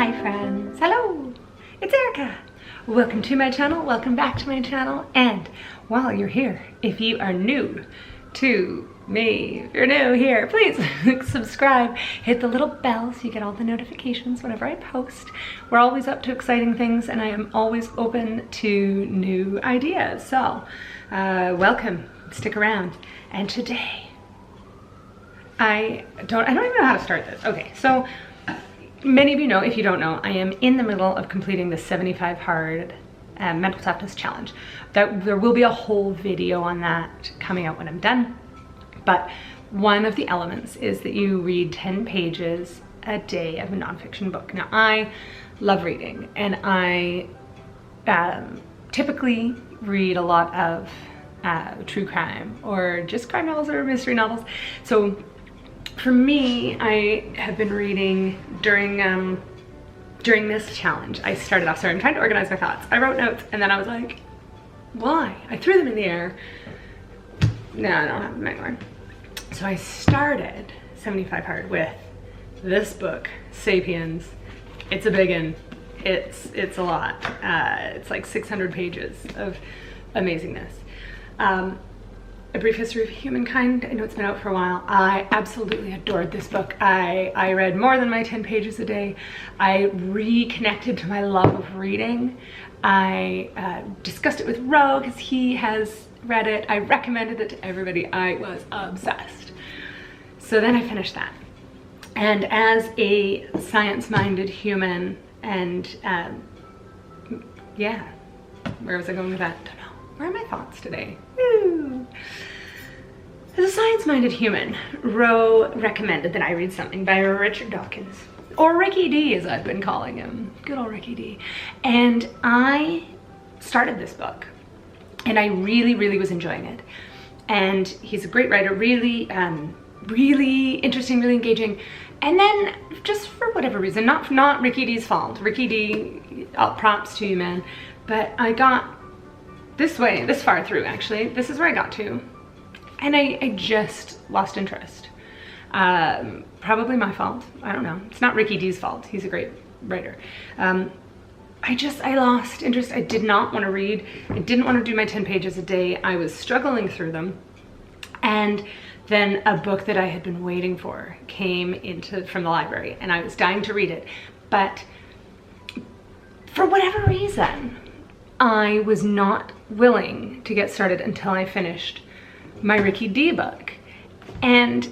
Hi friends, hello, it's Erica. Welcome to my channel, welcome back to my channel, and while you're here, if you are new to me, if you're new here, please subscribe, hit the little bell so you get all the notifications whenever I post. We're always up to exciting things and I am always open to new ideas, so welcome, stick around. And today, I don't even know how to start this. Okay, so many of you know, if you don't know, I am in the middle of completing the 75 Hard Mental Toughness Challenge. There will be a whole video on that coming out when I'm done. But one of the elements is that you read 10 pages a day of a nonfiction book. Now, I love reading, and I typically read a lot of true crime or just crime novels or mystery novels. So for me, I have been reading during this challenge. I started off, sorry, I'm trying to organize my thoughts. I wrote notes and then I was like, why? I threw them in the air. No, I don't have them anymore. So I started 75 Hard with this book, Sapiens. It's a big one. It's a lot. It's like 600 pages of amazingness. A Brief History of Humankind. I know it's been out for a while. I absolutely adored this book. I read more than my 10 pages a day. I reconnected to my love of reading. I discussed it with Ro because he has read it. I recommended it to everybody. I was obsessed. So then I finished that. And as a science-minded human and yeah, where was I going with that? I don't know. Where are my thoughts today? Woo! As a science-minded human, Ro recommended that I read something by Richard Dawkins, or Ricky D as I've been calling him. Good old Ricky D. And I started this book and I really was enjoying it. And he's a great writer, really interesting, really engaging. And then just for whatever reason, not Ricky D's fault. Ricky D, props to you, man. But I got this far through actually. This is where I got to. And I just lost interest. Probably my fault, I don't know. It's not Ricky D's fault, he's a great writer. I lost interest. I did not want to read. I didn't want to do my 10 pages a day. I was struggling through them. And then a book that I had been waiting for came from the library and I was dying to read it. But for whatever reason, I was not willing to get started until I finished my Ricky D book. And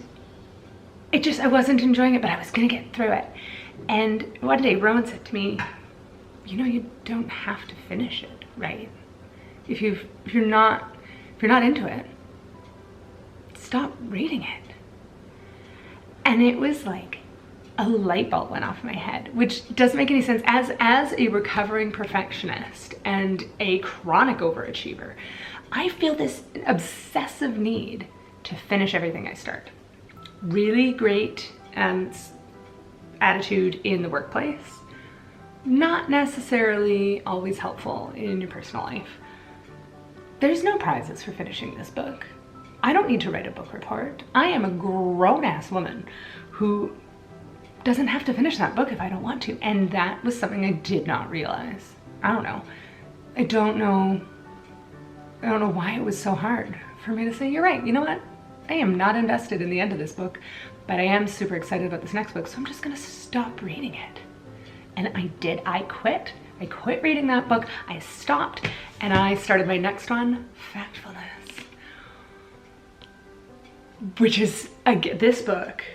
I wasn't enjoying it, but I was gonna get through it. And one day Rowan said to me, you know, you don't have to finish it, right? If you're not into it, stop reading it. And it was like a light bulb went off in my head, which doesn't make any sense. As a recovering perfectionist and a chronic overachiever, I feel this obsessive need to finish everything I start. Really great attitude in the workplace, not necessarily always helpful in your personal life. There's no prizes for finishing this book. I don't need to write a book report. I am a grown-ass woman who doesn't have to finish that book if I don't want to. And that was something I did not realize. I don't know. I don't know why it was so hard for me to say, you're right, you know what? I am not invested in the end of this book, but I am super excited about this next book, so I'm just gonna stop reading it. And I did. I quit reading that book. I stopped and I started my next one, Factfulness, which is, again, this book.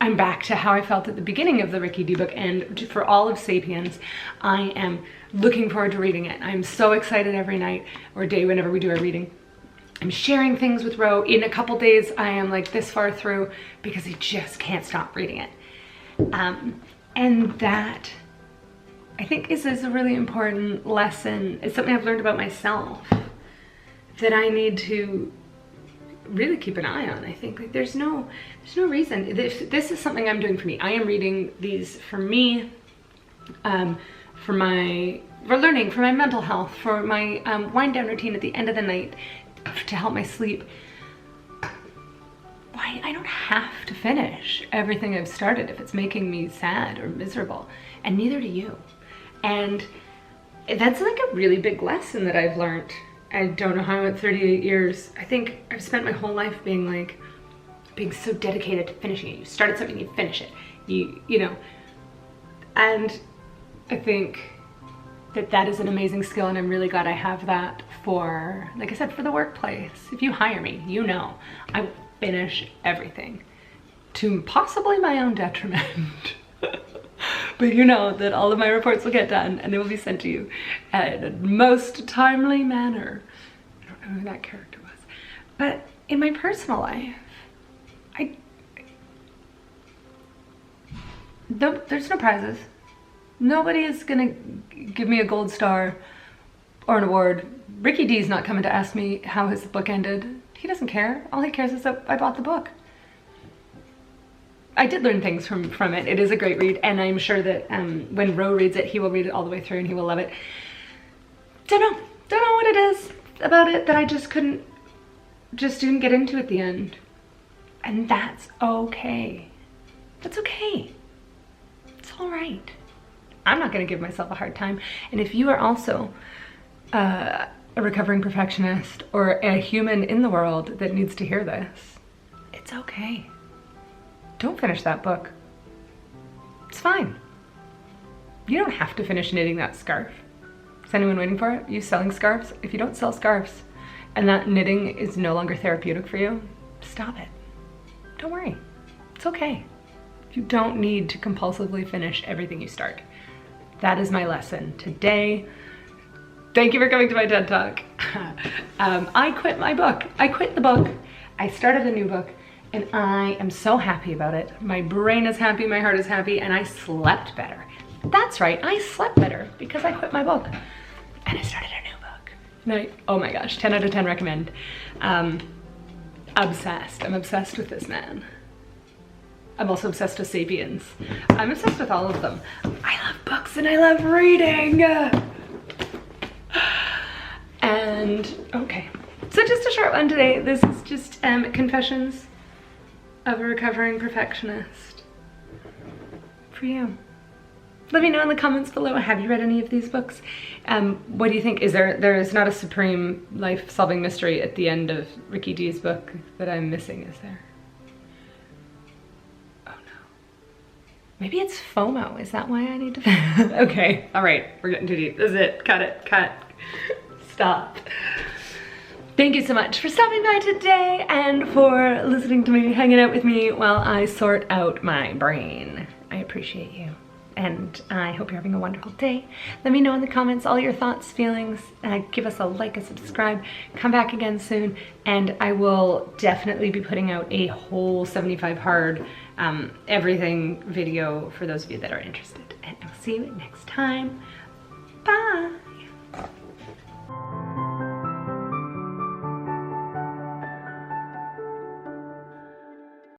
I'm back to how I felt at the beginning of the Ricky D book, and for all of Sapiens, I am looking forward to reading it. I'm so excited every night or day whenever we do our reading. I'm sharing things with Ro. In a couple days, I am like this far through because I just can't stop reading it. And that, I think, is a really important lesson. It's something I've learned about myself that I need to really keep an eye on. I think like there's no reason. This is something I'm doing for me. I am reading these for me, for learning, for my mental health, for my wind down routine at the end of the night, to help my sleep. Why I don't have to finish everything I've started if it's making me sad or miserable, and neither do you. And that's like a really big lesson that I've learned. I don't know how I went 38 years. I think I've spent my whole life being so dedicated to finishing it. You started something, you finish it. You know, and I think that is an amazing skill, and I'm really glad I have that for, like I said, for the workplace. If you hire me, you know I will finish everything to possibly my own detriment. But you know that all of my reports will get done and they will be sent to you in a most timely manner. I don't know who that character was. But in my personal life, there's no prizes. Nobody is gonna give me a gold star or an award. Ricky D's not coming to ask me how his book ended. He doesn't care. All he cares is that I bought the book. I did learn things from it. It is a great read, and I'm sure that when Ro reads it, he will read it all the way through and he will love it. Don't know what it is about it that I just didn't get into at the end. And that's okay. That's okay. It's all right. I'm not gonna give myself a hard time. And if you are also a recovering perfectionist or a human in the world that needs to hear this, it's okay. Don't finish that book. It's fine. You don't have to finish knitting that scarf. Is anyone waiting for it? Are you selling scarves? If you don't sell scarves and that knitting is no longer therapeutic for you, stop it. Don't worry. It's okay. You don't need to compulsively finish everything you start. That is my lesson today. Thank you for coming to my TED Talk. I quit my book. I quit the book. I started a new book. And I am so happy about it. My brain is happy, my heart is happy, and I slept better. That's right, I slept better because I quit my book. And I started a new book. Oh my gosh, 10 out of 10 recommend. Obsessed, I'm obsessed with this man. I'm also obsessed with Sapiens. I'm obsessed with all of them. I love books and I love reading. And, okay. So just a short one today. This is just confessions of a recovering perfectionist for you. Let me know in the comments below, have you read any of these books? What do you think? There is not a supreme life-solving mystery at the end of Ricky D's book that I'm missing, is there? Oh no. Maybe it's FOMO, is that why I need to? Okay, all right, we're getting too deep. This is it, cut. Stop. Thank you so much for stopping by today and for listening to me, hanging out with me while I sort out my brain. I appreciate you. And I hope you're having a wonderful day. Let me know in the comments all your thoughts, feelings. Give us a like, a subscribe. Come back again soon. And I will definitely be putting out a whole 75 hard everything video for those of you that are interested. And I'll see you next time.